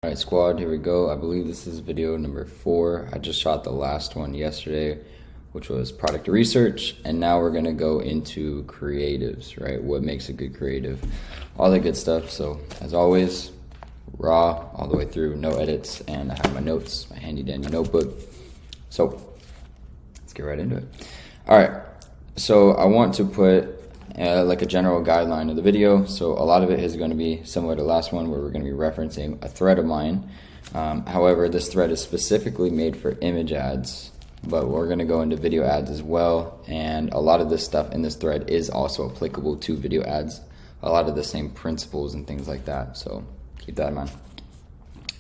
All right, squad, here we go. I believe this is video number 4. I just shot the last one yesterday, which was product research, and now we're gonna go into creatives, right? What makes a good creative, all that good stuff. So as always, raw all the way through, no edits, and I have my notes, my handy dandy notebook. So let's get right into it. All right, so I want to put like a general guideline of the video. So a lot of it is going to be similar to the last one where we're going to be referencing a thread of mine. However, this thread is specifically made for image ads, but we're going to go into video ads as well. And a lot of this stuff in this thread is also applicable to video ads. A lot of the same principles and things like that. So keep that in mind.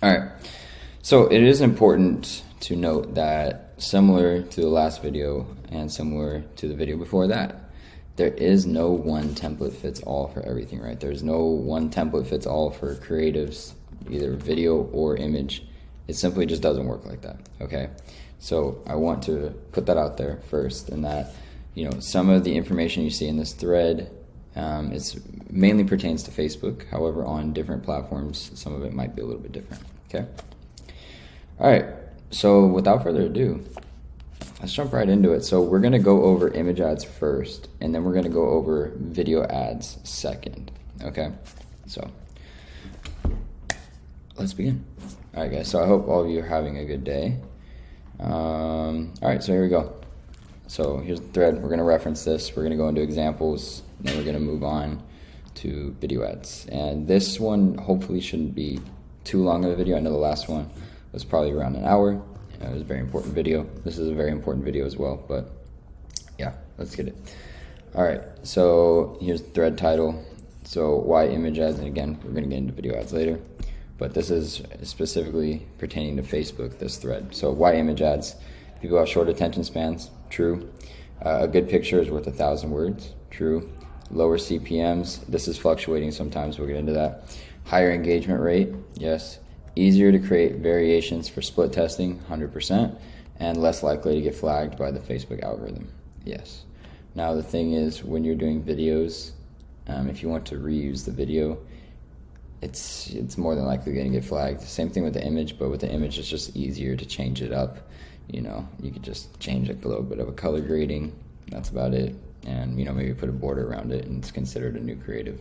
All right. So it is important to note that similar to the last video and similar to the video before that, there is no one template fits all for everything, right? There's no one template fits all for creatives, either video or image. It simply just doesn't work like that, okay? So I want to put that out there first, and that, you know, some of the information you see in this thread it's mainly pertains to Facebook. However, on different platforms, some of it might be a little bit different, okay? All right, so without further ado, let's jump right into it. So we're gonna go over image ads first, and then we're gonna go over video ads second, okay? So let's begin. All right, guys, so I hope all of you are having a good day. All right, so here we go. So here's the thread. We're gonna reference this. We're gonna go into examples, and then we're gonna move on to video ads. And this one hopefully shouldn't be too long of a video. I know the last one was probably around an hour. It was a very important video. This is a very important video as well, but yeah, let's get it. All right, so here's the thread title. So why image ads? And again, we're gonna get into video ads later, but this is specifically pertaining to Facebook, this thread. So why image ads? People have short attention spans, true. A good picture is worth 1,000 words, true. Lower CPMs, this is fluctuating sometimes, we'll get into that. Higher engagement rate, yes. Easier to create variations for split testing, 100%, and less likely to get flagged by the Facebook algorithm, yes. Now the thing is, when you're doing videos, if you want to reuse the video, it's more than likely going to get flagged. Same thing with the image, but with the image it's just easier to change it up. You know, you could just change like a little bit of a color grading, that's about it, and you know, maybe put a border around it, and it's considered a new creative.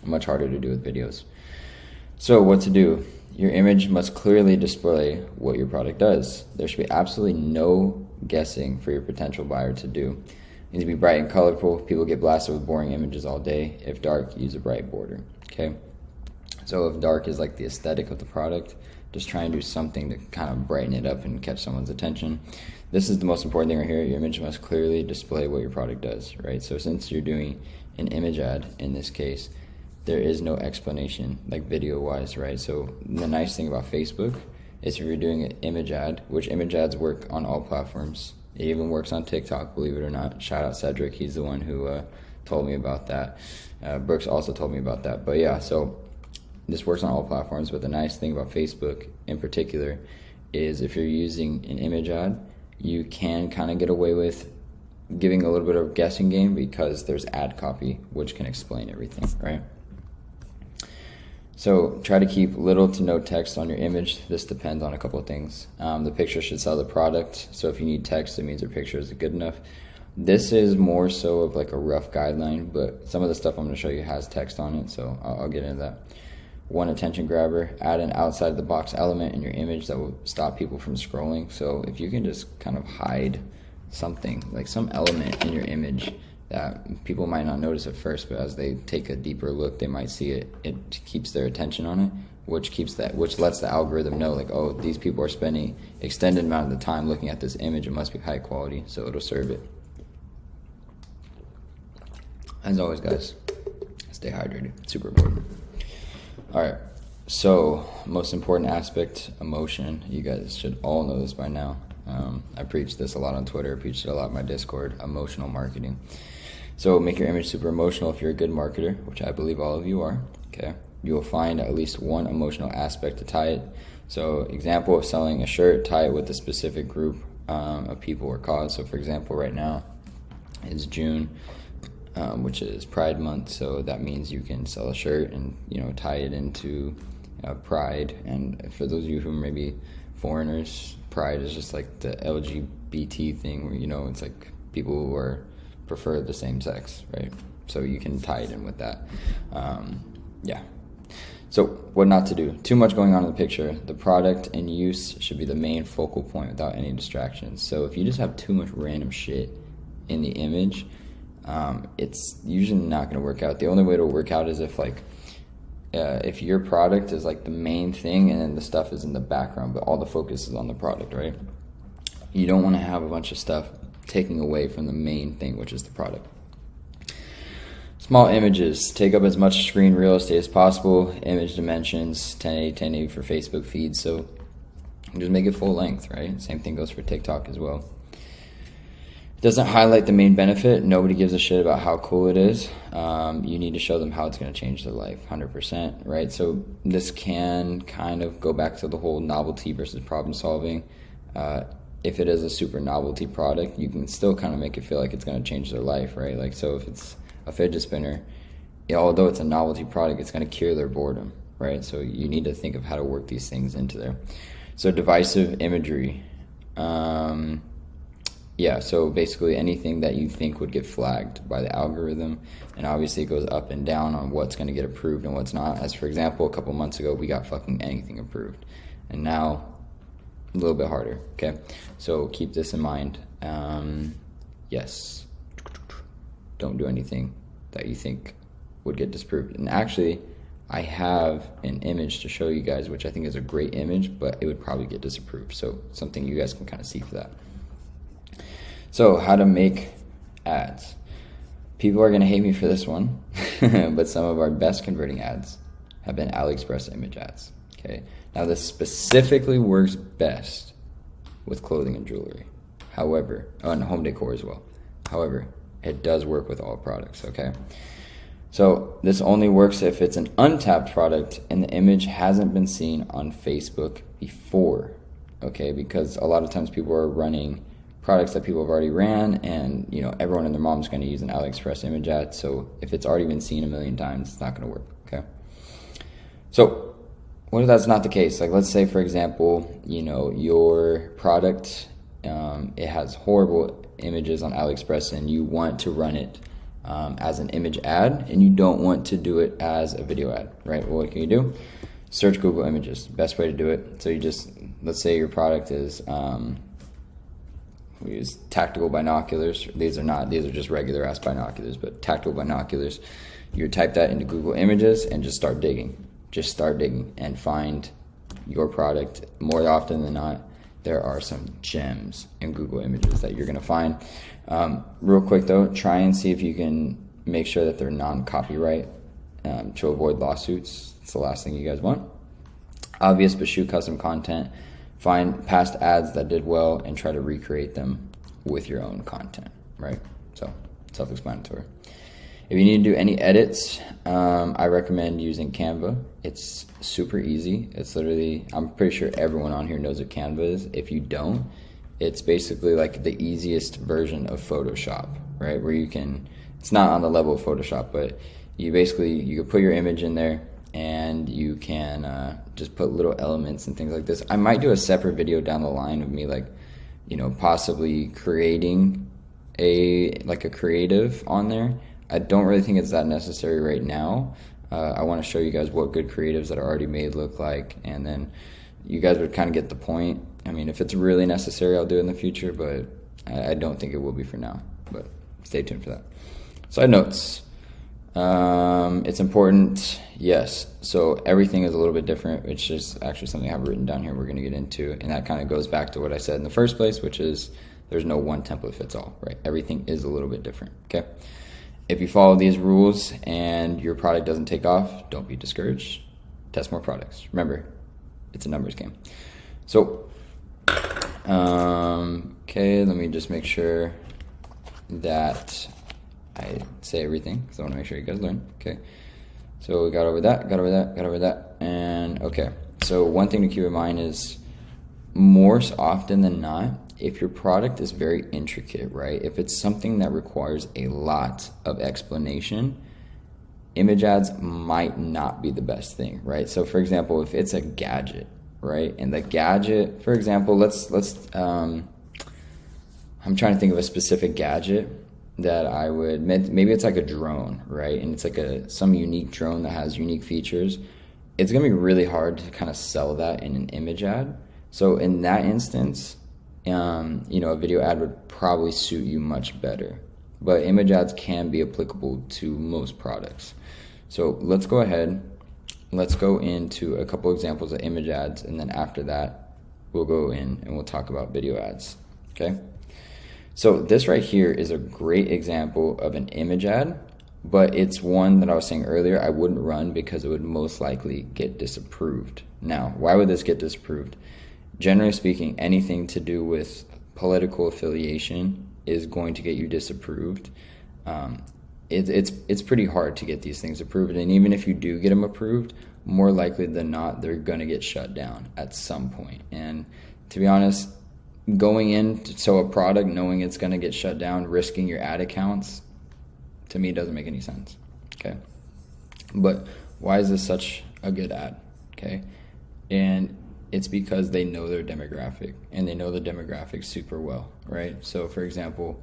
Much harder to do with videos. So what to do? Your image must clearly display what your product does. There should be absolutely no guessing for your potential buyer to do. It needs to be bright and colorful. People get blasted with boring images all day. If dark, use a bright border, okay? So if dark is like the aesthetic of the product, just try and do something to kind of brighten it up and catch someone's attention. This is the most important thing right here. Your image must clearly display what your product does, right? So since you're doing an image ad in this case, there is no explanation like video wise, right? So the nice thing about Facebook is if you're doing an image ad, which image ads work on all platforms. It even works on TikTok, believe it or not. Shout out Cedric, he's the one who told me about that. Brooks also told me about that. But yeah, so this works on all platforms, but the nice thing about Facebook in particular is if you're using an image ad, you can kind of get away with giving a little bit of guessing game because there's ad copy, which can explain everything, right? So try to keep little to no text on your image. This depends on a couple of things. The picture should sell the product. So if you need text, it means your picture is good enough. This is more so of like a rough guideline, but some of the stuff I'm gonna show you has text on it, so I'll get into that. One attention grabber, add an outside the box element in your image that will stop people from scrolling. So if you can just kind of hide something, like some element in your image that people might not notice at first, but as they take a deeper look, they might see it. It keeps their attention on it, which lets the algorithm know, like, oh, these people are spending extended amount of the time looking at this image. It must be high quality, so it'll serve it. As always, guys, stay hydrated. Super important. All right. So, most important aspect, emotion. You guys should all know this by now. I preach this a lot on Twitter. I preach it a lot in my Discord. Emotional marketing. So make your image super emotional if you're a good marketer, which I believe all of you are, okay? You will find at least one emotional aspect to tie it. So example of selling a shirt, tie it with a specific group of people or cause. So for example, right now it's June, which is Pride Month. So that means you can sell a shirt and, you know, tie it into Pride. And for those of you who may be foreigners, Pride is just like the LGBT thing where, you know, it's like people who are prefer the same sex, right? So you can tie it in with that. Yeah. So what not to do. Too much going on in the picture. The product and use should be the main focal point without any distractions. So if you just have too much random shit in the image, it's usually not going to work out. The only way to work out is if like, if your product is like the main thing and then the stuff is in the background, but all the focus is on the product, right? You don't want to have a bunch of stuff taking away from the main thing, which is the product. Small images take up as much screen real estate as possible. Image dimensions 1080, 1080 for Facebook feeds. So just make it full length, right? Same thing goes for TikTok as well. It doesn't highlight the main benefit. Nobody gives a shit about how cool it is. You need to show them how it's going to change their life, 100%, right? So this can kind of go back to the whole novelty versus problem solving. If it is a super novelty product, you can still kind of make it feel like it's going to change their life, right? Like, so if it's a fidget spinner, although it's a novelty product, it's going to cure their boredom, right? So you need to think of how to work these things into there. So divisive imagery. Yeah, so basically anything that you think would get flagged by the algorithm, and obviously it goes up and down on what's going to get approved and what's not. As for example, a couple months ago, we got fucking anything approved, and now a little bit harder, okay? So keep this in mind. Yes, don't do anything that you think would get disapproved. And actually, I have an image to show you guys, which I think is a great image, but it would probably get disapproved. So something you guys can kind of see for that. So how to make ads. People are going to hate me for this one, but some of our best converting ads have been AliExpress image ads. Okay. Now this specifically works best with clothing and jewelry. However, and home decor as well. However, it does work with all products. Okay. So this only works if it's an untapped product and the image hasn't been seen on Facebook before. Okay. Because a lot of times people are running products that people have already ran, and you know everyone and their mom's going to use an AliExpress image ad. So if it's already been seen a million times, it's not going to work. Okay. So what if that's not the case? Like, let's say for example, you know, your product it has horrible images on AliExpress, and you want to run it as an image ad, and you don't want to do it as a video ad, right? Well, what can you do? Search Google Images. Best way to do it. So you just, let's say your product is we use tactical binoculars. These are just regular ass binoculars, but tactical binoculars. You type that into Google Images and just start digging. Just start digging and find your product. More often than not, there are some gems in Google Images that you're gonna find. Real quick though, try and see if you can make sure that they're non-copyright to avoid lawsuits. It's the last thing you guys want. Obvious but shoot custom content. Find past ads that did well and try to recreate them with your own content, right? So, self-explanatory. If you need to do any edits, I recommend using Canva. It's super easy. It's literally, I'm pretty sure everyone on here knows what Canva is. If you don't, it's basically like the easiest version of Photoshop, right? Where you can, it's not on the level of Photoshop, but you can put your image in there, and you can just put little elements and things like this. I might do a separate video down the line of me, like, you know, possibly creating a creative on there. I don't really think it's that necessary right now. I want to show you guys what good creatives that are already made look like, and then you guys would kind of get the point. I mean, if it's really necessary, I'll do it in the future, but I don't think it will be for now. But stay tuned for that. Side notes. It's important, yes. So everything is a little bit different, which is actually something I have written down here we're going to get into. And that kind of goes back to what I said in the first place, which is there's no one template fits all, right? Everything is a little bit different, okay? If you follow these rules and your product doesn't take off, don't be discouraged. Test more products. Remember, it's a numbers game. So, okay, let me just make sure that I say everything because I want to make sure you guys learn. Okay, so we got over that, and okay. So one thing to keep in mind is more often than not, if your product is very intricate, right? If it's something that requires a lot of explanation, image ads might not be the best thing, right? So for example, if it's a gadget, right? And the gadget, for example, I'm trying to think of a specific gadget that I would, maybe it's like a drone, right? And it's like some unique drone that has unique features. It's gonna be really hard to kind of sell that in an image ad. So in that instance, a video ad would probably suit you much better. But image ads can be applicable to most products. So let's go ahead, let's go into a couple examples of image ads, and then after that, we'll go in and we'll talk about video ads, okay? So this right here is a great example of an image ad, but it's one that I was saying earlier I wouldn't run because it would most likely get disapproved. Now, why would this get disapproved? Generally speaking, anything to do with political affiliation is going to get you disapproved. It's pretty hard to get these things approved, and even if you do get them approved, more likely than not, they're going to get shut down at some point. And to be honest, going into a product knowing it's going to get shut down, risking your ad accounts, to me doesn't make any sense, okay? But why is this such a good ad, okay? And it's because they know their demographic, and they know the demographic super well, right? So for example,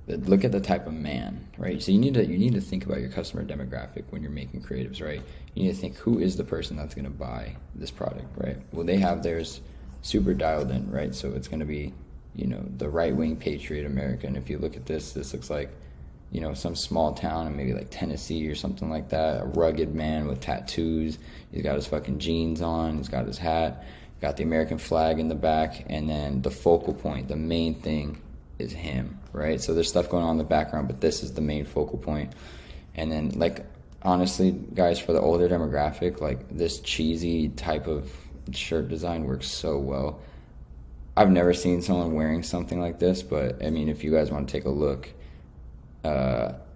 look at the type of man, right? So you need to think about your customer demographic when you're making creatives, right? You need to think, who is the person that's going to buy this product, right? Well, they have theirs super dialed in, right? So it's going to be, the right-wing patriot American. If you look at this looks like, some small town in maybe like Tennessee or something like that. A rugged man with tattoos. He's got his fucking jeans on. He's got his hat. Got the American flag in the back. And then the focal point, the main thing is him, right? So there's stuff going on in the background, but this is the main focal point. And then, like, honestly, guys, for the older demographic, like, this cheesy type of shirt design works so well. I've never seen someone wearing something like this, but I mean, if you guys want to take a look,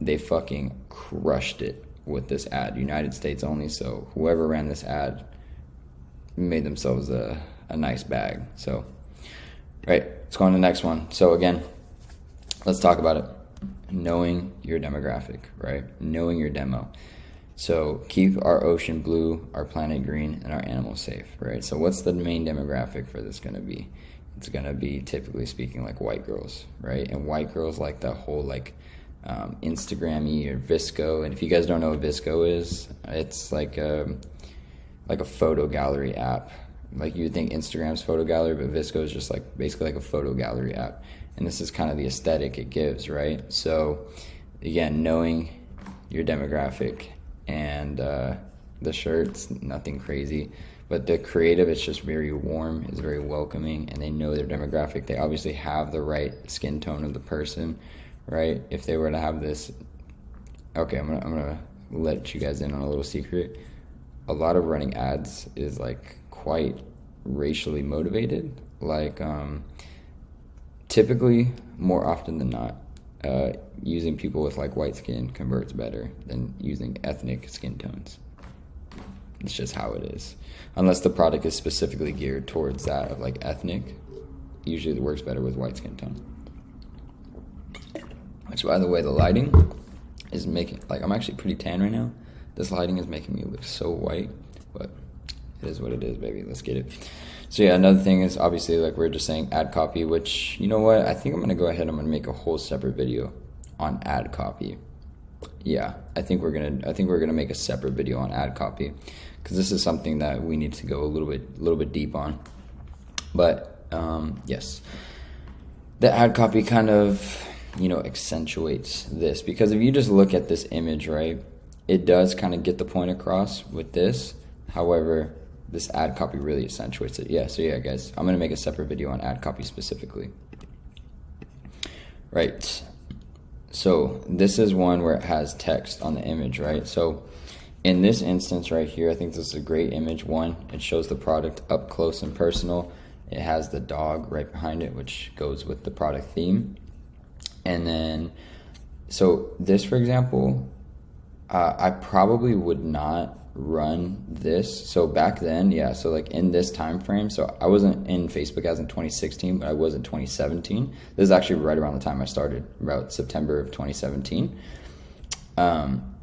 they fucking crushed it with this ad. United States only, so whoever ran this ad made themselves a nice bag. So, right, let's go on to the next one. So again, let's talk about it. Knowing your demographic, right? Knowing your demo. So keep our ocean blue, our planet green, and our animals safe, right? So what's the main demographic for this going to be? It's going to be, typically speaking, like white girls, right? And white girls like the whole Instagram-y or VSCO. And if you guys don't know what VSCO is, it's like a photo gallery app. Like, you would think Instagram's photo gallery, but VSCO is just basically like a photo gallery app. And this is kind of the aesthetic it gives, right? So again, knowing your demographic. And the shirt's nothing crazy, but the creative, it's just very warm, it's very welcoming, and they know their demographic. They obviously have the right skin tone of the person, right? If they were to have this, okay, I'm gonna let you guys in on a little secret. A lot of running ads is quite racially motivated. Typically, more often than not, using people with white skin converts better than using ethnic skin tones. It's just how it is. Unless the product is specifically geared towards that of ethnic, usually it works better with white skin tone. Which, by the way, the lighting is making, I'm actually pretty tan right now. This lighting is making me look so white, but it is what it is, baby. Let's get it. So yeah, another thing is obviously, we were just saying, ad copy, which, you know what? I think I'm going to go ahead and I'm going to make a whole separate video on ad copy. Yeah, I think we're going to make a separate video on ad copy, because this is something that we need to go a little bit deep on. But yes, the ad copy kind of, accentuates this, because if you just look at this image, right, it does kind of get the point across with this. However, this ad copy really accentuates it. Yeah, so yeah, guys, I'm going to make a separate video on ad copy specifically. Right. So this is one where it has text on the image, right? So in this instance right here, I think this is a great image. One, it shows the product up close and personal. It has the dog right behind it, which goes with the product theme. And then, so this, for example, I probably would not run this. So back then, yeah, so in this time frame, so I wasn't in Facebook as in 2016, but I was in 2017. This is actually right around the time I started, about September of 2017.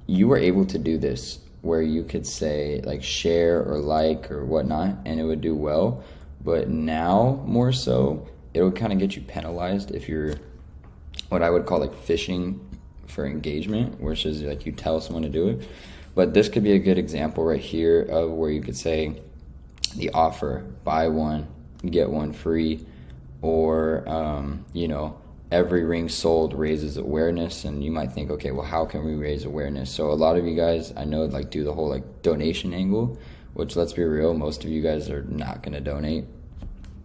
you were able to do this where you could say like share or like or whatnot, and it would do well. But now more so, it would kind of get you penalized if you're what I would call like fishing for engagement, which is like you tell someone to do it. But this could be a good example right here of where you could say the offer, buy one, get one free, or, you know, every ring sold raises awareness. And you might think, okay, well, how can we raise awareness? So a lot of you guys, I know, like do the whole like donation angle, which, let's be real, most of you guys are not going to donate.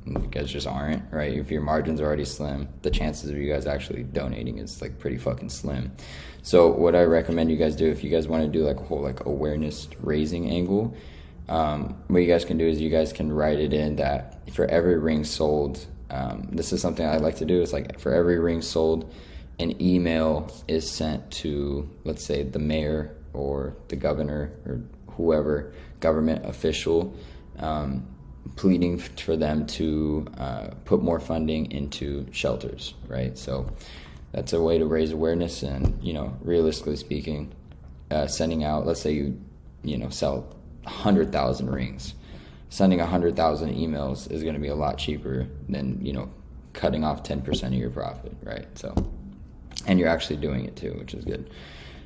You guys just aren't, right? If your margins are already slim, the chances of you guys actually donating is like pretty fucking slim. So what I recommend you guys do, if you guys want to do like a whole like awareness raising angle, what you guys can do is you guys can write it in that for every ring sold, this is something I like to do, is like for every ring sold, an email is sent to, let's say, the mayor or the governor or whoever government official, pleading for them to put more funding into shelters, right? So that's a way to raise awareness. And, you know, realistically speaking, sending out, let's say you know, sell 100,000 rings, sending 100,000 emails is going to be a lot cheaper than, you know, cutting off 10% of your profit, right? So, and you're actually doing it too, which is good.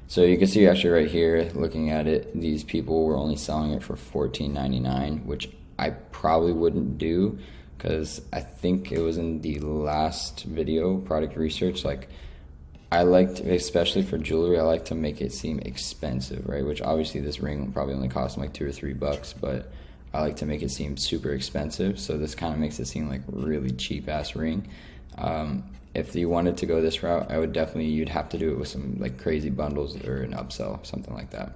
So you can see actually right here, looking at it, these people were only selling it for $14.99, which I probably wouldn't do, because I think it was in the last video, product research, like I liked, especially for jewelry, I like to make it seem expensive, right? Which obviously this ring will probably only cost like $2 or $3, but I like to make it seem super expensive. So this kind of makes it seem like a really cheap ass ring. If you wanted to go this route, I would definitely, you'd have to do it with some like crazy bundles or an upsell, something like that.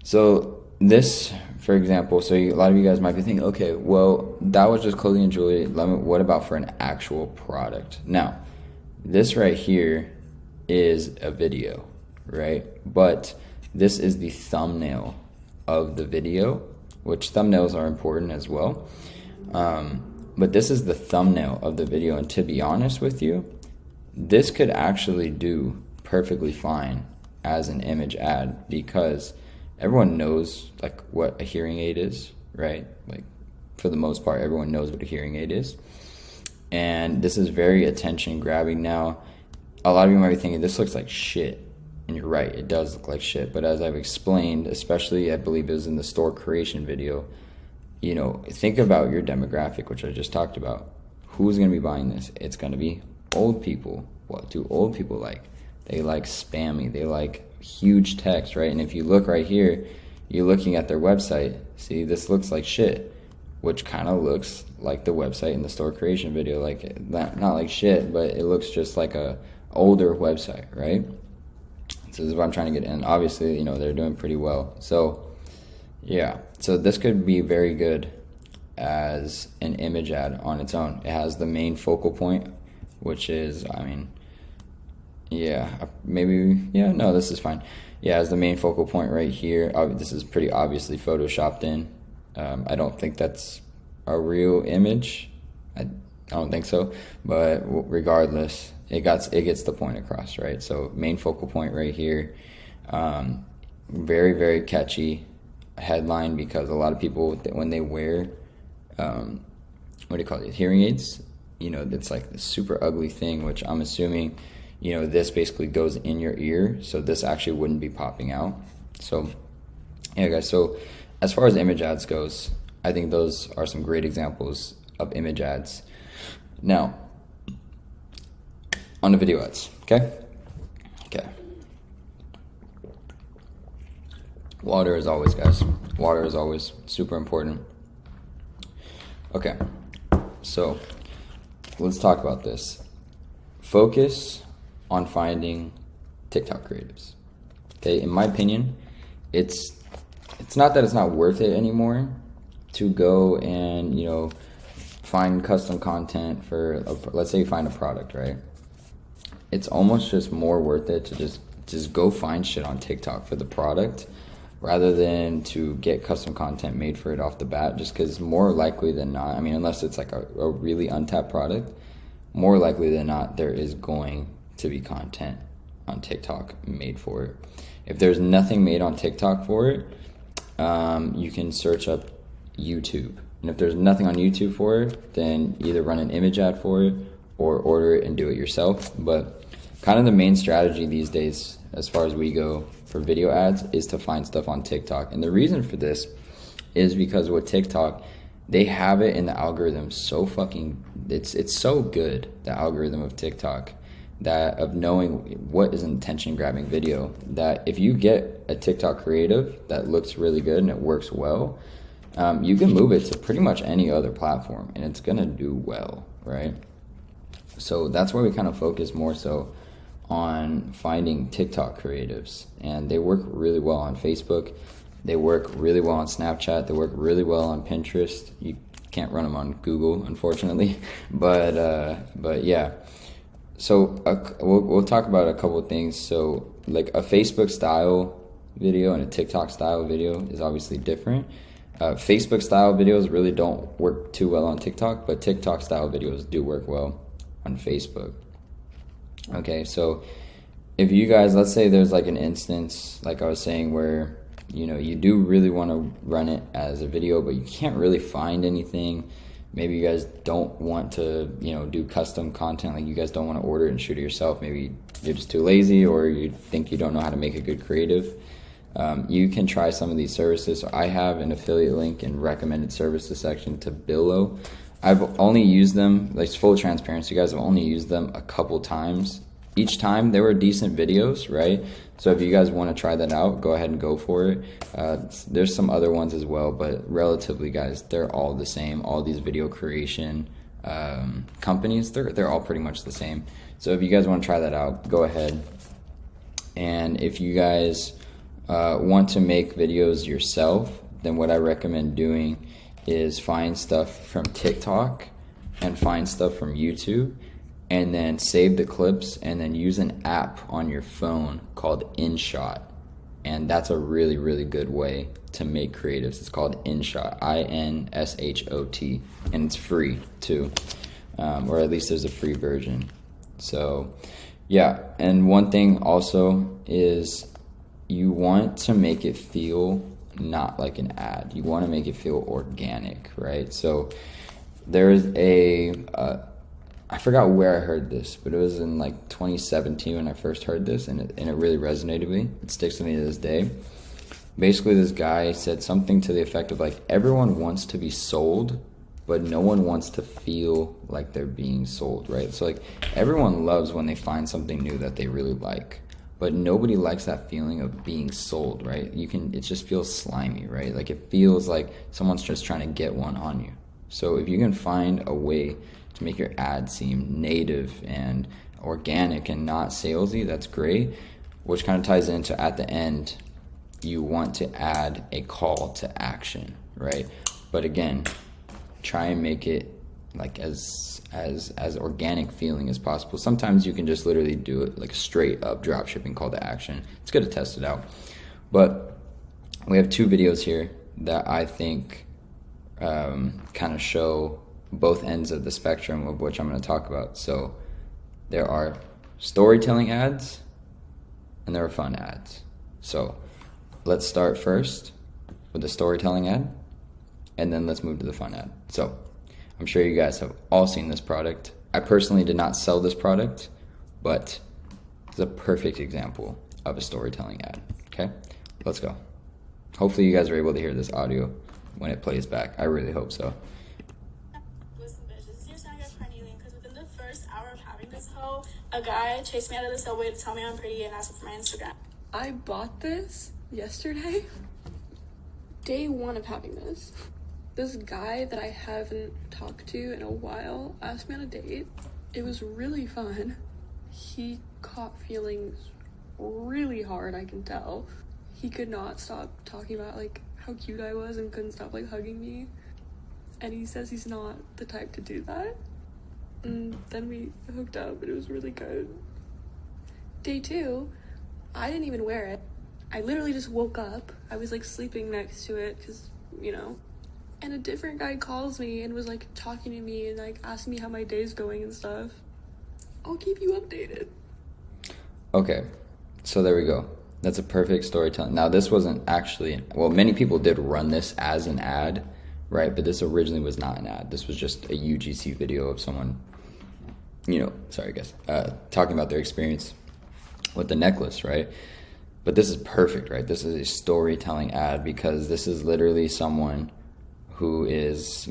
So this, for example, so a lot of you guys might be thinking, okay, well, that was just clothing and jewelry. What about for an actual product? Now, this right here is a video, right? But this is the thumbnail of the video, which thumbnails are important as well. But this is the thumbnail of the video. And to be honest with you, this could actually do perfectly fine as an image ad, because everyone knows like what a hearing aid is, right? Like for the most part, everyone knows what a hearing aid is. And this is very attention grabbing. Now, a lot of you might be thinking this looks like shit. And you're right, it does look like shit. But as I've explained, especially I believe it was in the store creation video, you know, think about your demographic, which I just talked about. Who's going to be buying this? It's going to be old people. What do old people like? They like spammy. They like huge text, right? And if you look right here, you're looking at their website. See, this looks like shit, which kind of looks like the website in the store creation video. Like, not like shit, but it looks just like a older website, right? So this is what I'm trying to get in. Obviously, you know, they're doing pretty well. So yeah, so this could be very good as an image ad on its own. It has the main focal point, which is, I mean, yeah, maybe, yeah, no, this is fine. Yeah, it has the main focal point right here. This is pretty obviously photoshopped in. I don't think that's a real image. I don't think so, but regardless, it gets the point across, right? So main focal point right here. Very, very catchy headline, because a lot of people, when they wear what do you call it, hearing aids, you know, it's like this super ugly thing, which I'm assuming, you know, this basically goes in your ear, so this actually wouldn't be popping out. So yeah, guys, so as far as image ads goes, I think those are some great examples of image ads. Now, on the video ads, okay? Water as always, guys. Water is always super important. Okay, so let's talk about this. Focus on finding TikTok creatives. Okay, in my opinion, it's not that it's not worth it anymore to go and, you know, find custom content for, let's say you find a product, right? It's almost just more worth it to just go find shit on TikTok for the product, rather than to get custom content made for it off the bat, just because more likely than not, I mean, unless it's like a really untapped product, more likely than not, there is going to be content on TikTok made for it. If there's nothing made on TikTok for it, you can search up YouTube. And if there's nothing on YouTube for it, then either run an image ad for it or order it and do it yourself. But kind of the main strategy these days, as far as we go for video ads, is to find stuff on TikTok. And the reason for this is because with TikTok, they have it in the algorithm so fucking, it's so good, the algorithm of TikTok, that of knowing what is an attention grabbing video, that if you get a TikTok creative that looks really good and it works well, you can move it to pretty much any other platform and it's gonna do well, right? So that's why we kind of focus more so on finding TikTok creatives, and they work really well on Facebook. They work really well on Snapchat. They work really well on Pinterest. You can't run them on Google, unfortunately, but yeah. So we'll talk about a couple of things. So like a Facebook style video and a TikTok style video is obviously different. Facebook style videos really don't work too well on TikTok, but TikTok style videos do work well on Facebook. Okay, so if you guys, let's say there's like an instance, like I was saying, where you do really want to run it as a video, but you can't really find anything. Maybe you guys don't want to, do custom content, like you guys don't want to order it and shoot it yourself. Maybe you're just too lazy, or you think you don't know how to make a good creative. You can try some of these services. So I have an affiliate link in recommended services section to Billo. I've only used them, like full transparency, guys, I've only used them a couple times. Each time they were decent videos, right? So if you guys want to try that out, go ahead and go for it. There's some other ones as well, but relatively, guys, they're all the same. All these video creation companies, they're all pretty much the same. So if you guys want to try that out, go ahead. And if you guys want to make videos yourself, then what I recommend doing is find stuff from TikTok and find stuff from YouTube, and then save the clips and then use an app on your phone called InShot. And that's a really, really good way to make creatives. It's called InShot, INSHOT, and it's free too, or at least there's a free version. So yeah, and one thing also is you want to make it feel not like an ad. You want to make it feel organic, right? So there's I forgot where I heard this, but it was in like 2017 when I first heard this, and it really resonated with me. It sticks with me to this day. Basically, this guy said something to the effect of like, everyone wants to be sold, but no one wants to feel like they're being sold, right? So like everyone loves when they find something new that they really like, but nobody likes that feeling of being sold, right? It just feels slimy, right? Like it feels like someone's just trying to get one on you. So if you can find a way to make your ad seem native and organic and not salesy, that's great. Which kind of ties into, at the end, you want to add a call to action, right? But again, try and make it like as organic feeling as possible. Sometimes you can just literally do it like straight up drop shipping call to action. It's good to test it out. But we have two videos here that I think kind of show both ends of the spectrum of which I'm going to talk about. So there are storytelling ads and there are fun ads. So let's start first with the storytelling ad, and then let's move to the fun ad. So I'm sure you guys have all seen this product. I personally did not sell this product, but it's a perfect example of a storytelling ad. Okay, let's go. Hopefully you guys are able to hear this audio when it plays back. I really hope so. Listen, bitches, you're sounding funny because within the first hour of having this hoe, a guy chased me out of the subway to tell me I'm pretty and asked for my Instagram. I bought this yesterday. Day one of having this. This guy that I haven't talked to in a while asked me on a date. It was really fun. He caught feelings really hard, I can tell. He could not stop talking about like how cute I was and couldn't stop like hugging me. And he says he's not the type to do that. And then we hooked up and it was really good. Day two, I didn't even wear it. I literally just woke up. I was like sleeping next to it because, and a different guy calls me and was like talking to me and like asking me how my day's going and stuff. I'll keep you updated. Okay, so there we go. That's a perfect storytelling. Now, this wasn't actually, well, many people did run this as an ad, right? But this originally was not an ad. This was just a UGC video of someone, sorry guys, talking about their experience with the necklace, right? But this is perfect, right? This is a storytelling ad because this is literally someone who is,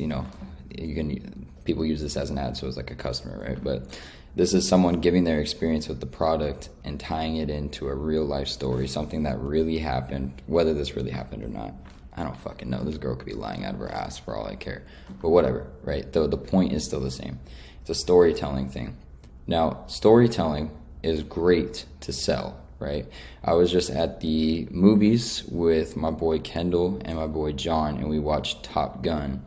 people use this as an ad, so it's like a customer, right? But this is someone giving their experience with the product and tying it into a real life story, something that really happened, whether this really happened or not. I don't fucking know. This girl could be lying out of her ass for all I care. But whatever, right? The point is still the same. It's a storytelling thing. Now, storytelling is great to sell, right? I was just at the movies with my boy Kendall and my boy John, and we watched Top Gun.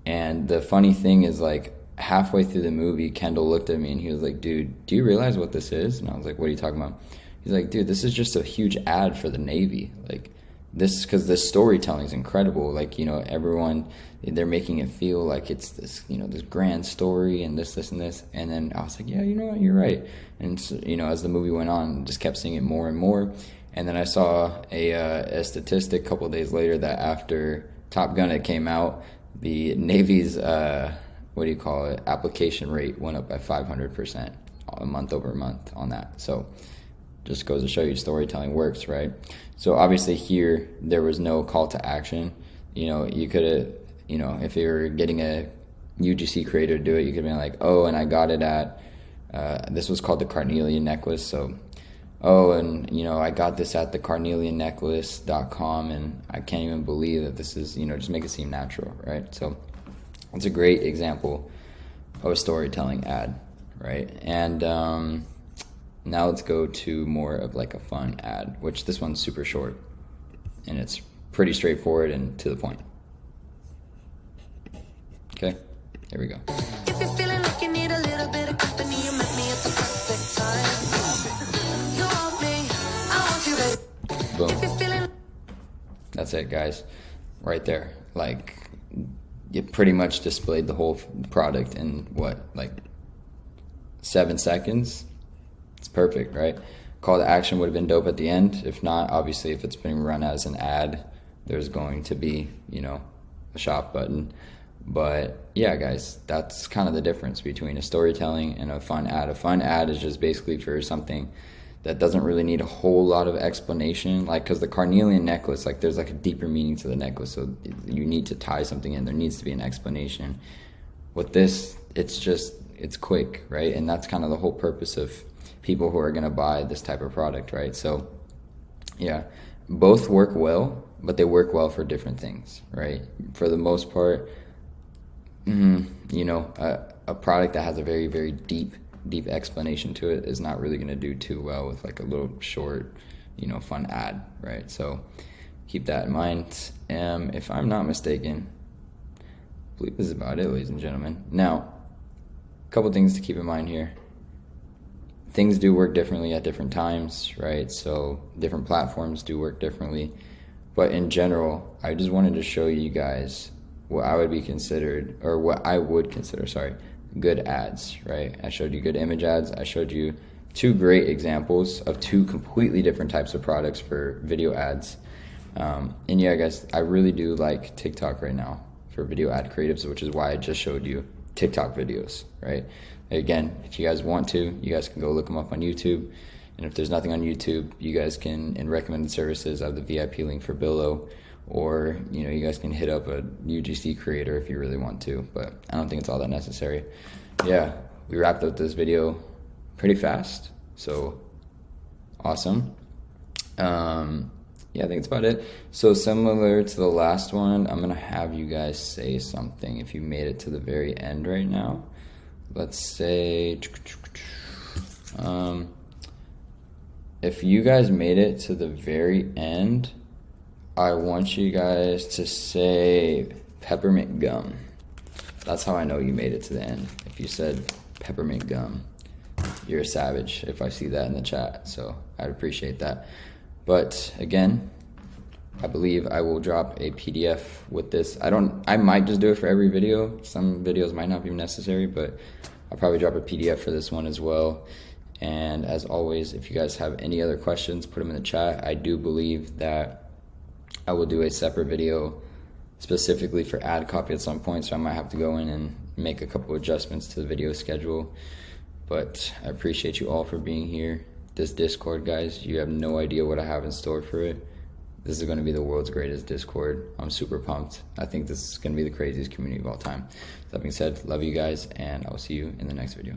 And the funny thing is, like, halfway through the movie, Kendall looked at me and he was like, dude, do you realize what this is? And I was like, what are you talking about? He's like, dude, this is just a huge ad for the Navy. Like, this, because this storytelling is incredible. Like, everyone, they're making it feel like it's this, this grand story and this, and this. And then I was like, yeah, you know what, you're right. And, so, as the movie went on, just kept seeing it more and more. And then I saw a statistic a couple of days later that after Top Gun, it came out, the Navy's, application rate went up by 500% month over month on that. So just goes to show you storytelling works, right? So obviously here, there was no call to action. You could have, if you were getting a UGC creator to do it, you could have been like, oh, and I got it at, this was called the Carnelian necklace. So, oh, and, I got this at the carneliannecklace.com, and I can't even believe that this is, just make it seem natural, right? So it's a great example of a storytelling ad, right? And now let's go to more of like a fun ad, which this one's super short, and it's pretty straightforward and to the point. Okay, here we go. If you're feeling like you need a little bit of company, you met me at the perfect time. You want me, I want you, baby. Boom. If you're feeling... That's it, guys. Right there. Like, you pretty much displayed the whole product in what, like 7 seconds? It's perfect, right? Call to action would have been dope at the end. If not, obviously, if it's being run as an ad, there's going to be, a shop button. But yeah, guys, that's kind of the difference between a storytelling and a fun ad. A fun ad is just basically for something that doesn't really need a whole lot of explanation, like, because the Carnelian necklace, like, there's like a deeper meaning to the necklace, so you need to tie something in. There needs to be an explanation. With this, it's quick, right? And that's kind of the whole purpose of people who are going to buy this type of product, right? So yeah, both work well, but they work well for different things, right? For the most part, a product that has a very, very deep explanation to it is not really going to do too well with like a little short, fun ad, right? So keep that in mind. If I'm not mistaken, I believe this is about it, ladies and gentlemen. Now, a couple things to keep in mind here. Things do work differently at different times, right? So different platforms do work differently. But in general, I just wanted to show you guys what I would consider good ads, right? I showed you good image ads. I showed you two great examples of two completely different types of products for video ads. And yeah, guys, I really do like TikTok right now for video ad creatives, which is why I just showed you TikTok videos, right? Again, if you guys want to, you guys can go look them up on YouTube. And if there's nothing on YouTube, you guys can, in recommended services, I have the VIP link for Billo, or, you guys can hit up a UGC creator if you really want to, but I don't think it's all that necessary. Yeah, we wrapped up this video pretty fast, so awesome. Yeah, I think that's about it. So similar to the last one, I'm gonna have you guys say something if you made it to the very end right now. Let's say, if you guys made it to the very end, I want you guys to say peppermint gum. That's how I know you made it to the end. If you said peppermint gum, you're a savage if I see that in the chat. So I'd appreciate that. But again, I believe I will drop a PDF with this. I might just do it for every video. Some videos might not be necessary, but I'll probably drop a PDF for this one as well. And as always, if you guys have any other questions, put them in the chat. I do believe that I will do a separate video specifically for ad copy at some point, so I might have to go in and make a couple adjustments to the video schedule. But I appreciate you all for being here. This Discord, guys, you have no idea what I have in store for it. This is going to be the world's greatest Discord. I'm super pumped. I think this is going to be the craziest community of all time. That being said, love you guys, and I will see you in the next video.